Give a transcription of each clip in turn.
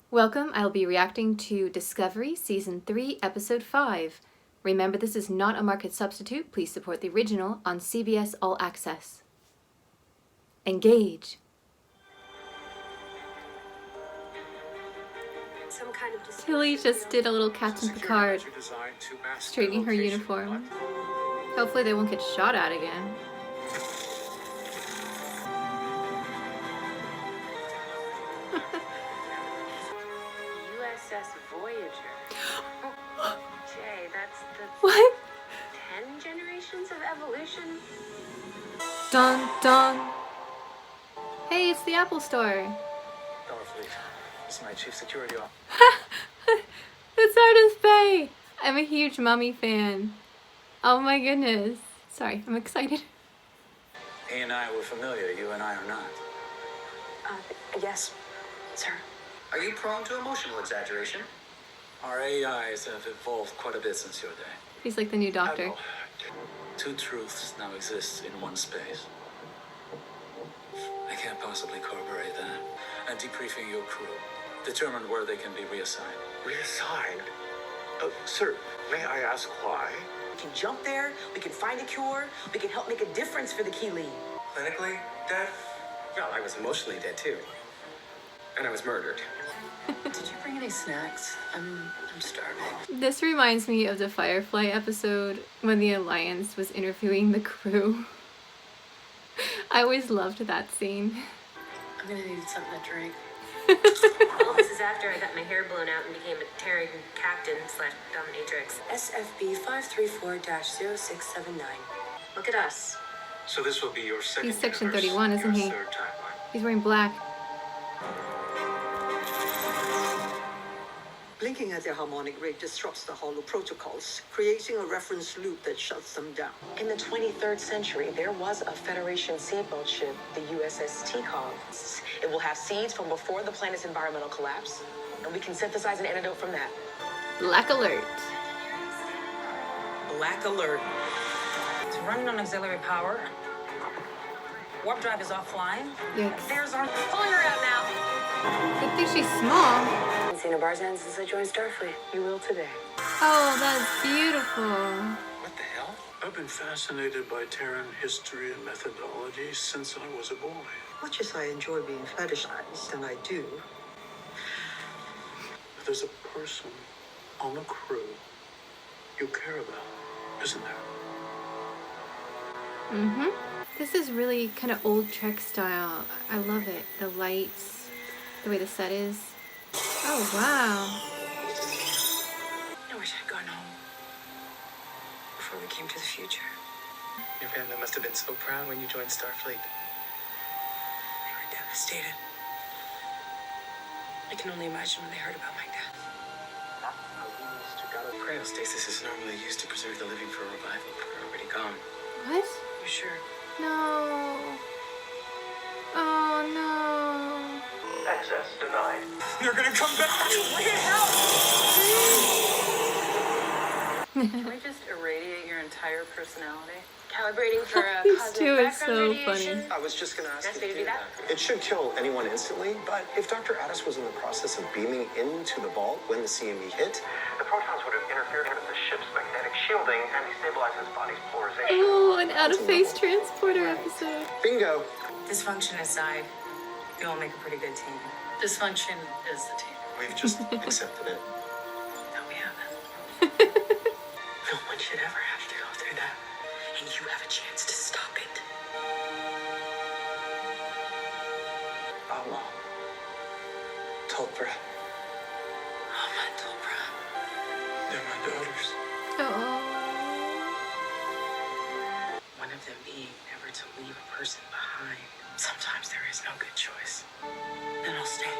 Welcome, I'll be reacting to Discovery Season 3, Episode 5. Remember, this is not a market substitute. Please support the original on CBS All Access. Engage. Some kind of Tilly just did a little Captain Picard, straightening her uniform. Hopefully they won't get shot at again. USS Voyager. Jay, that's the What? 10 generations of evolution? Dun dun. Hey, it's the Apple Store. This is my chief security officer. It's Artist Bay. I'm a huge Mummy fan. Oh my goodness. Sorry, I'm excited. He and I were familiar. You and I are not. Yes, sir. Are you prone to emotional exaggeration? Our AIs have evolved quite a bit since your day. He's like the new doctor. Admiral, two truths now exist in one space. I can't possibly corroborate that. And debriefing your crew. Determine where they can be reassigned. Reassigned? Sir, may I ask why? We can jump there, we can find a cure, we can help make a difference for the Keelee. Clinically dead? Well, I was emotionally dead too. And I was murdered. Did you bring any snacks? I'm starving. This reminds me of the Firefly episode when the Alliance was interviewing the crew. I always loved that scene. I'm gonna need something to drink. Well, this is after I got my hair blown out and became a Terran captain / dominatrix. SFB 534-0679. Look at us. So this will be your second He's Section universe, 31, isn't your he? third timeline. He's wearing black. Blinking at their harmonic rate disrupts the hollow protocols, creating a reference loop that shuts them down. In the 23rd century, there was a Federation seedboat ship, the USS T-Cog. It will have seeds from before the planet's environmental collapse, and we can synthesize an antidote from that. Black alert. Black alert. It's running on auxiliary power. Warp drive is offline. Yikes. There's our... Pulling her out now. Good thing she's small. I haven't seen a Barzan since I joined Starfleet. You will today. Oh, that's beautiful. What the hell? I've been fascinated by Terran history and methodology since I was a boy. Much as I enjoy being fetishized, and I do, But there's a person on the crew you care about, isn't there? Mm-hmm. This is really kind of old Trek style. I love it. The lights, the way the set is. Oh, wow. I wish I'd gone home before we came to the future. Your family must have been so proud when you joined Starfleet. They were devastated. I can only imagine when they heard about my death. Cryostasis is normally used to preserve the living for a revival, but we're already gone. What? You sure? No. Oh, no. Access denied. They're gonna come back! Can we just irradiate your entire personality? Calibrating for a These cosmic two are background so radiation. funny. I was just gonna ask Best you way to do that? It should kill anyone instantly, but if Dr. Addis was in the process of beaming into the vault when the CME hit, The protons would have interfered with the ship's magnetic shielding and destabilized his body's polarization. Oh, an out-of-phase transporter episode. bingo! Dysfunction aside, you all make a pretty good team. Dysfunction is the team. We've just accepted it. No, we haven't. No one should ever have to go through that. And you have a chance to stop it. Tulpra. Oh, my Dobra. They're my daughters. Oh. One of them being never to leave a person behind. Sometimes there is no good choice. Then I'll stay.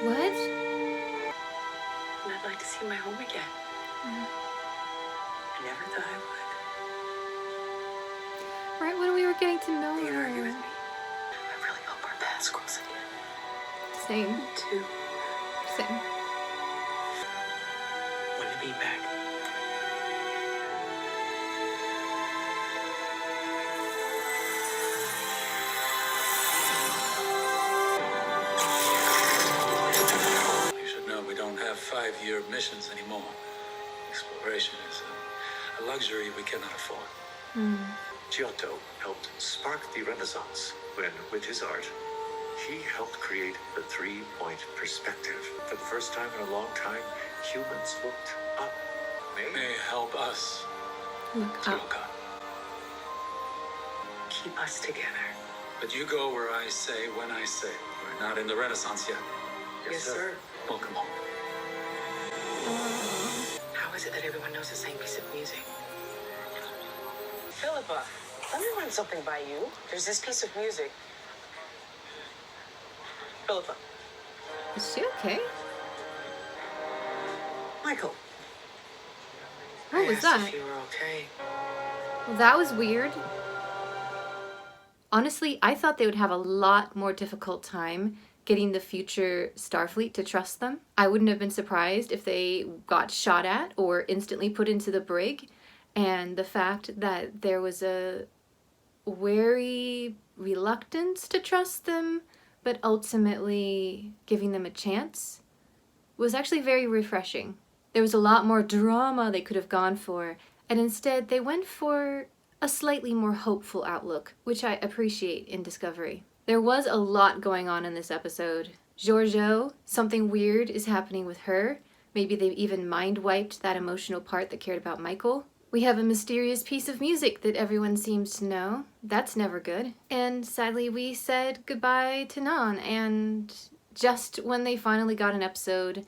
What? And I'd like to see my home again. I never thought I would. Right when we were getting to know You argue with her. me. I really hope our paths cross again. Same. Too. Same. Want to be back. 5-year missions anymore. Exploration is a luxury we cannot afford. Giotto helped spark the Renaissance when, with his art, he helped create the three-point perspective. For the first time in a long time, humans looked up. May help us Look to up. look up. Keep us together. But you go where I say when I say. We're not in the Renaissance yet. Yes, sir. Welcome home. How is it that everyone knows the same piece of music? Philippa, let me run something by you. There's this piece of music. Philippa. Is she okay? Michael, What was I asked that? if you were okay. Well, that was weird. Honestly, I thought they would have a lot more difficult time getting the future Starfleet to trust them. I wouldn't have been surprised if they got shot at or instantly put into the brig. And the fact that there was a wary reluctance to trust them, but ultimately giving them a chance, was actually very refreshing. There was a lot more drama they could have gone for, and instead they went for a slightly more hopeful outlook, which I appreciate in Discovery. There was a lot going on in this episode. Giorgio, something weird is happening with her. Maybe they've even mind-wiped that emotional part that cared about Michael. We have a mysterious piece of music that everyone seems to know. That's never good. And sadly, we said goodbye to Nan, and just when they finally got an episode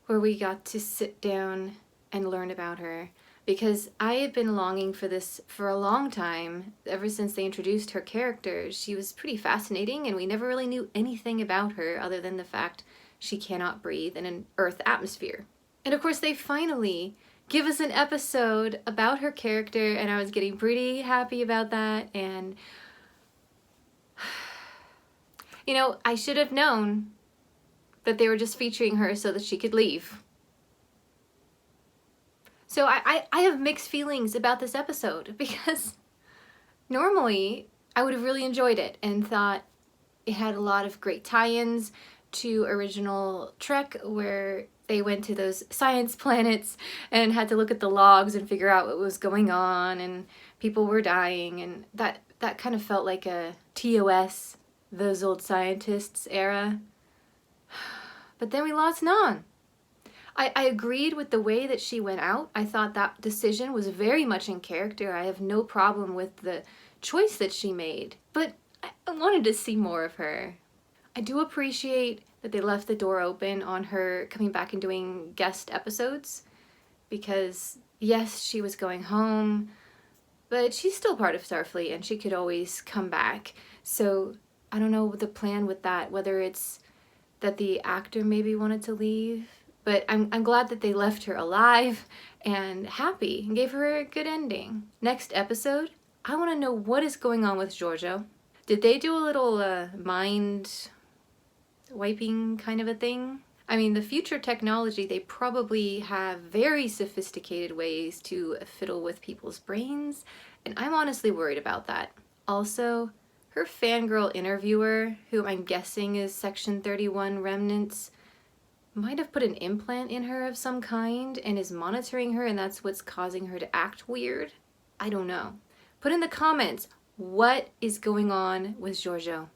where we got to sit down and learn about her, because I had been longing for this for a long time. Ever since they introduced her character, she was pretty fascinating, and we never really knew anything about her other than the fact she cannot breathe in an Earth atmosphere. And of course, they finally give us an episode about her character, and I was getting pretty happy about that. And you know, I should have known that they were just featuring her so that she could leave. So I have mixed feelings about this episode, because normally I would have really enjoyed it and thought it had a lot of great tie-ins to original Trek, where they went to those science planets and had to look at the logs and figure out what was going on, and people were dying, and that kind of felt like a TOS, those old scientists era. But then we lost Nan. I agreed with the way that she went out. I thought that decision was very much in character. I have no problem with the choice that she made, but I wanted to see more of her. I do appreciate that they left the door open on her coming back and doing guest episodes, because yes, she was going home, but she's still part of Starfleet and she could always come back. So I don't know the plan with that, whether it's that the actor maybe wanted to leave. But I'm glad that they left her alive and happy and gave her a good ending. Next episode, I want to know what is going on with Giorgio. Did they do a little mind wiping kind of a thing? I mean, the future technology, they probably have very sophisticated ways to fiddle with people's brains, and I'm honestly worried about that. Also, her fangirl interviewer, who I'm guessing is Section 31 remnants, might have put an implant in her of some kind and is monitoring her, and that's what's causing her to act weird. I don't know. Put in the comments, what is going on with Giorgio?